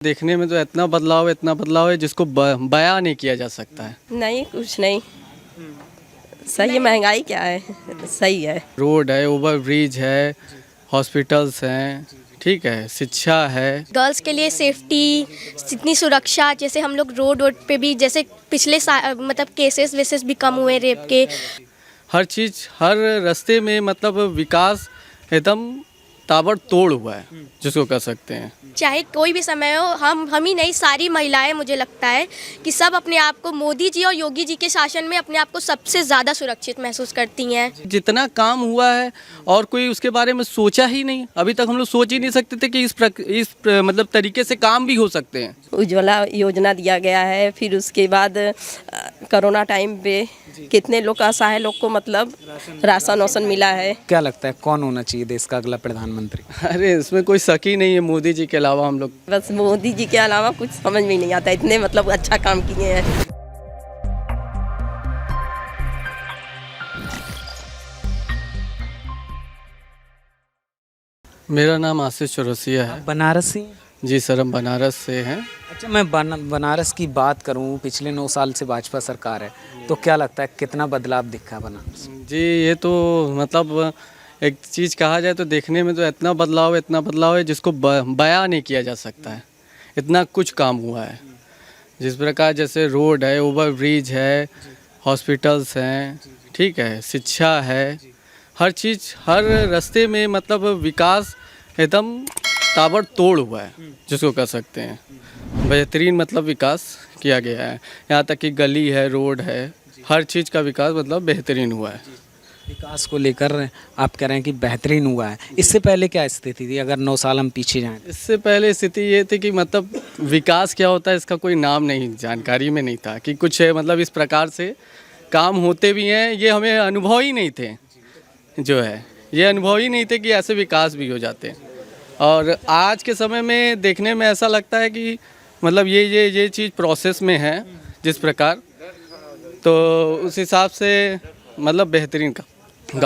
देखने में तो इतना बदलाव है जिसको बयां नहीं किया जा सकता है। नहीं कुछ नहीं, सही है। महंगाई क्या है, सही है। रोड है, ओवर ब्रिज है, हॉस्पिटल्स हैं, ठीक है, शिक्षा है। गर्ल्स के लिए सेफ्टी, इतनी सुरक्षा, जैसे हम लोग रोड पे भी जैसे मतलब केसेस वेसेस भी कम हुए रेप के। हर चीज़ हर रास्ते में मतलब विकास एकदम ताबड़तोड़ हुआ है जिसको कह सकते हैं। चाहे कोई भी समय हो, हम ही नहीं, सारी महिलाएं मुझे लगता है कि सब अपने आप को मोदी जी और योगी जी के शासन में अपने आप को सबसे ज़्यादा सुरक्षित महसूस करती हैं। जितना काम हुआ है और कोई उसके बारे में सोचा ही नहीं। अभी तक हम लोग सोच ही नहीं सकते थे कि मतलब तरीके से काम भी हो सकते हैं। उज्ज्वला योजना दिया गया है, फिर उसके बाद कोरोना टाइम पे कितने लोग असहाय लोग को मतलब राशन वासन मिला है। क्या लगता है कौन होना चाहिए देश का अगला प्रधानमंत्री? अरे इसमें कोई शक ही नहीं है, मोदी जी के अलावा हम लोग। बस मोदी जी के अलावा कुछ समझ में नहीं आता, इतने मतलब अच्छा काम किए हैं। मेरा नाम आशीष चौरसिया है। बनारसी? जी सर, हम बनारस से हैं। अच्छा, मैं बनारस की बात करूं, पिछले 9 साल से भाजपा सरकार है, तो क्या लगता है कितना बदलाव दिखा है बनारस? जी ये तो मतलब एक चीज़ कहा जाए तो देखने में तो इतना बदलाव है जिसको बयां नहीं किया जा सकता है। इतना कुछ काम हुआ है। जिस प्रकार जैसे रोड है, ओवर ब्रिज है, हॉस्पिटल्स हैं, ठीक है, शिक्षा है, हर चीज़ हर रास्ते में मतलब विकास एकदम ताबड़तोड़ हुआ है जिसको कह सकते हैं। बेहतरीन मतलब विकास किया गया है। यहाँ तक कि गली है, रोड है, हर चीज़ का विकास मतलब बेहतरीन हुआ है। विकास को लेकर आप कह रहे हैं कि बेहतरीन हुआ है। इससे पहले क्या स्थिति थी, अगर 9 साल हम पीछे जाएं? इससे पहले स्थिति ये थी कि मतलब विकास क्या होता है इसका कोई नाम नहीं, जानकारी में नहीं था कि कुछ मतलब इस प्रकार से काम होते भी हैं। ये हमें अनुभव ही नहीं थे, जो है ये अनुभव ही नहीं थे कि ऐसे विकास भी हो जाते हैं। और आज के समय में देखने में ऐसा लगता है कि मतलब ये चीज़ प्रोसेस में है जिस प्रकार, तो उस हिसाब से मतलब बेहतरीन का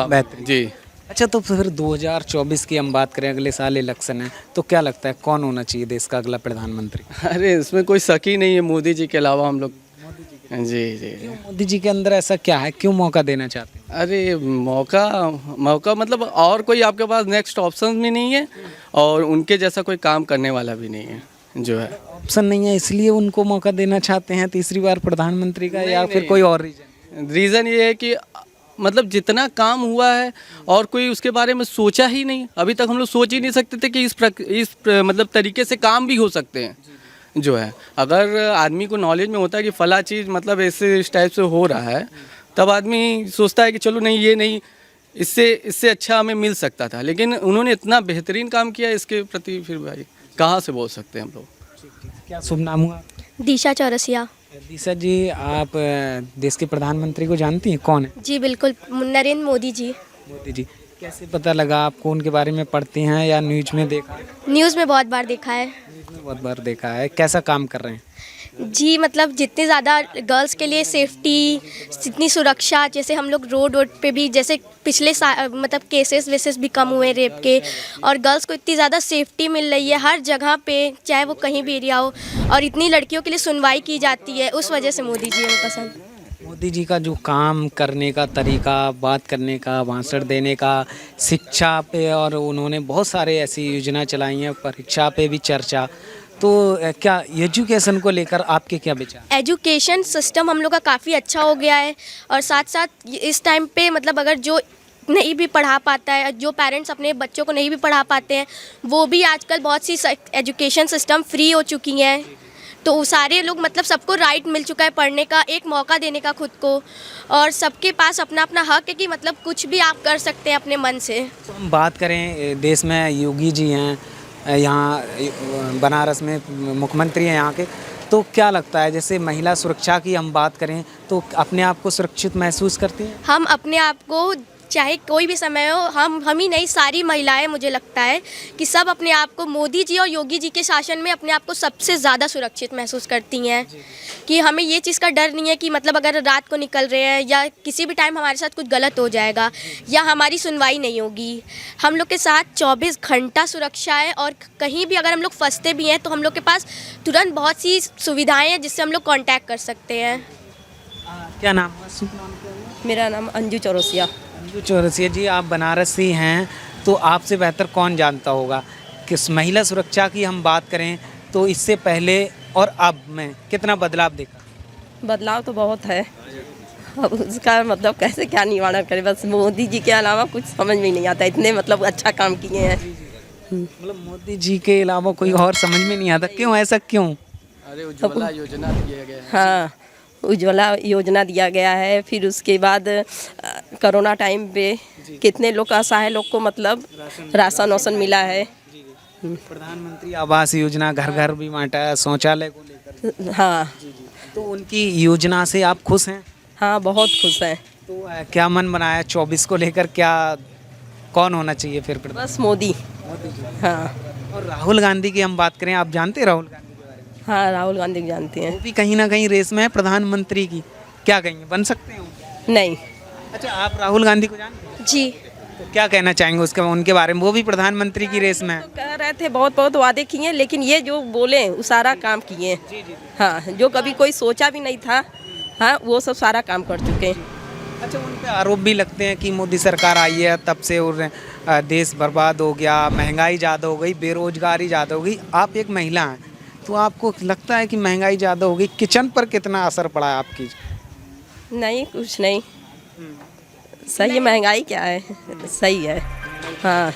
बेहतरीन जी। अच्छा, तो फिर 2024 की हम बात करें, अगले साल इलेक्शन है, तो क्या लगता है कौन होना चाहिए देश का अगला प्रधानमंत्री? अरे इसमें कोई शक ही नहीं है, मोदी जी के अलावा हम लोग। जी जी। मोदी जी के अंदर ऐसा क्या है, क्यों मौका देना चाहते हैं? अरे मौका मतलब और कोई आपके पास नेक्स्ट ऑप्शन भी नहीं है और उनके जैसा कोई काम करने वाला भी नहीं है, जो है। ऑप्शन नहीं है इसलिए उनको मौका देना चाहते हैं तीसरी बार प्रधानमंत्री का, या फिर कोई और रीज़न ये है कि मतलब जितना काम हुआ है और कोई उसके बारे में सोचा ही नहीं। अभी तक हम लोग सोच ही नहीं सकते थे कि मतलब तरीके से काम भी हो सकते हैं, जो है। अगर आदमी को नॉलेज में होता है कि फला चीज़ मतलब ऐसे इस टाइप से हो रहा है, तब आदमी सोचता है कि चलो नहीं, ये नहीं, इससे अच्छा हमें मिल सकता था। लेकिन उन्होंने इतना बेहतरीन काम किया, इसके प्रति फिर भाई कहाँ से बोल सकते हैं हम लोग। क्या शुभ नाम हुआ? दिशा चौरसिया। दिशा जी, आप देश के प्रधानमंत्री को जानती हैं, कौन है? जी बिल्कुल, नरेंद्र मोदी जी। मोदी जी। कैसे पता लगा आपको, उनके बारे में पढ़ती हैं या न्यूज़ में देखा? न्यूज़ में बहुत बार देखा है। न्यूज़ में बहुत बार देखा है। कैसा काम कर रहे हैं? जी मतलब जितने ज़्यादा गर्ल्स के लिए सेफ्टी, इतनी सुरक्षा, जैसे हम लोग रोड पे भी जैसे मतलब केसेस वेसेस भी कम हुए रेप के, और गर्ल्स को इतनी ज़्यादा सेफ्टी मिल रही है हर जगह पे, चाहे वो कहीं भी एरिया हो, और इतनी लड़कियों के लिए सुनवाई की जाती है। उस वजह से मोदी जी हमें पसंद। मोदी जी का जो काम करने का तरीका, बात करने का, भाषण देने का, शिक्षा पे, और उन्होंने बहुत सारे ऐसी योजना चलाई हैं, परीक्षा पे भी चर्चा, तो क्या एजुकेशन को लेकर आपके क्या विचार? एजुकेशन सिस्टम हम लोग का काफ़ी अच्छा हो गया है, और साथ साथ इस टाइम पे मतलब अगर जो नहीं भी पढ़ा पाता है, जो पेरेंट्स अपने बच्चों को नहीं भी पढ़ा पाते हैं, वो भी आजकल बहुत सी एजुकेशन सिस्टम फ्री हो चुकी हैं। तो सारे लोग मतलब सबको राइट मिल चुका है पढ़ने का, एक मौका देने का खुद को, और सबके पास अपना अपना हक है कि मतलब कुछ भी आप कर सकते हैं अपने मन से। तो हम बात करें, देश में योगी जी हैं, यहाँ बनारस में मुख्यमंत्री हैं यहाँ के, तो क्या लगता है, जैसे महिला सुरक्षा की हम बात करें, तो अपने आप को सुरक्षित महसूस करती हैं? हम अपने आप को चाहे कोई भी समय हो, हम ही नहीं, सारी महिलाएं, मुझे लगता है कि सब अपने आप को मोदी जी और योगी जी के शासन में अपने आप को सबसे ज़्यादा सुरक्षित महसूस करती हैं कि हमें ये चीज़ का डर नहीं है कि मतलब अगर रात को निकल रहे हैं या किसी भी टाइम हमारे साथ कुछ गलत हो जाएगा या हमारी सुनवाई नहीं होगी। हम लोग के साथ 24 घंटा सुरक्षा है और कहीं भी अगर हम लोग फंसते भी हैं तो हम लोग के पास तुरंत बहुत सी सुविधाएं हैं जिससे हम लोग कांटेक्ट कर सकते हैं। क्या नाम है? शुभ नाम क्या है? मेरा नाम अंजू चौरसिया। अंजू चौरसिया जी, आप बनारसी हैं तो आपसे बेहतर कौन जानता होगा कि महिला सुरक्षा की हम बात करें तो इससे पहले और अब में कितना बदलाव देखा? बदलाव तो बहुत है, अब उसका मतलब कैसे क्या निवारण करें, बस मोदी जी के अलावा कुछ समझ में नहीं आता, इतने मतलब अच्छा काम किए हैं। मतलब मोदी जी के अलावा कोई और समझ में नहीं आता, क्यों, ऐसा क्यों? अरे उज्ज्वला योजना दिया गया है। हाँ, उज्ज्वला योजना दिया गया है, फिर उसके बाद कोरोना टाइम पे कितने लोग असहाय लोग को मतलब राशन वासन मिला है। प्रधानमंत्री आवास योजना, घर घर भी बांटा है, शौचालय को लेकर। हाँ तो उनकी योजना से आप खुश हैं? हाँ, बहुत खुश हैं। तो क्या मन बनाया 24 को लेकर, क्या कौन होना चाहिए फिर प्रधान? बस मोदी। हाँ और राहुल गांधी की हम बात करें, आप जानते हैं राहुल गांधी के बारे में? हाँ, राहुल गांधी को जानते हैं। वो भी कहीं ना कहीं रेस में है प्रधानमंत्री की, क्या कहेंगे, बन सकते हैं वो? नहीं, अच्छा, आप राहुल गांधी को जानते हैं? जी, तो क्या कहना चाहेंगे उसके उनके बारे में? वो भी प्रधानमंत्री की रेस में है। तो कह रहे थे बहुत बहुत वादे किए, लेकिन ये जो बोले वो सारा काम किए। हाँ, जो कभी कोई सोचा भी नहीं था, हाँ, वो सब सारा काम कर चुके हैं। अच्छा, उन पे आरोप भी लगते हैं कि मोदी सरकार आई है तब से और देश बर्बाद हो गया, महंगाई ज़्यादा हो गई, बेरोजगारी ज़्यादा हो गई। आप एक महिला हैं तो आपको लगता है कि महंगाई ज़्यादा हो गई, किचन पर कितना असर पड़ा है आपकी? नहीं, कुछ नहीं, सही है। महंगाई क्या है, सही है। हाँ,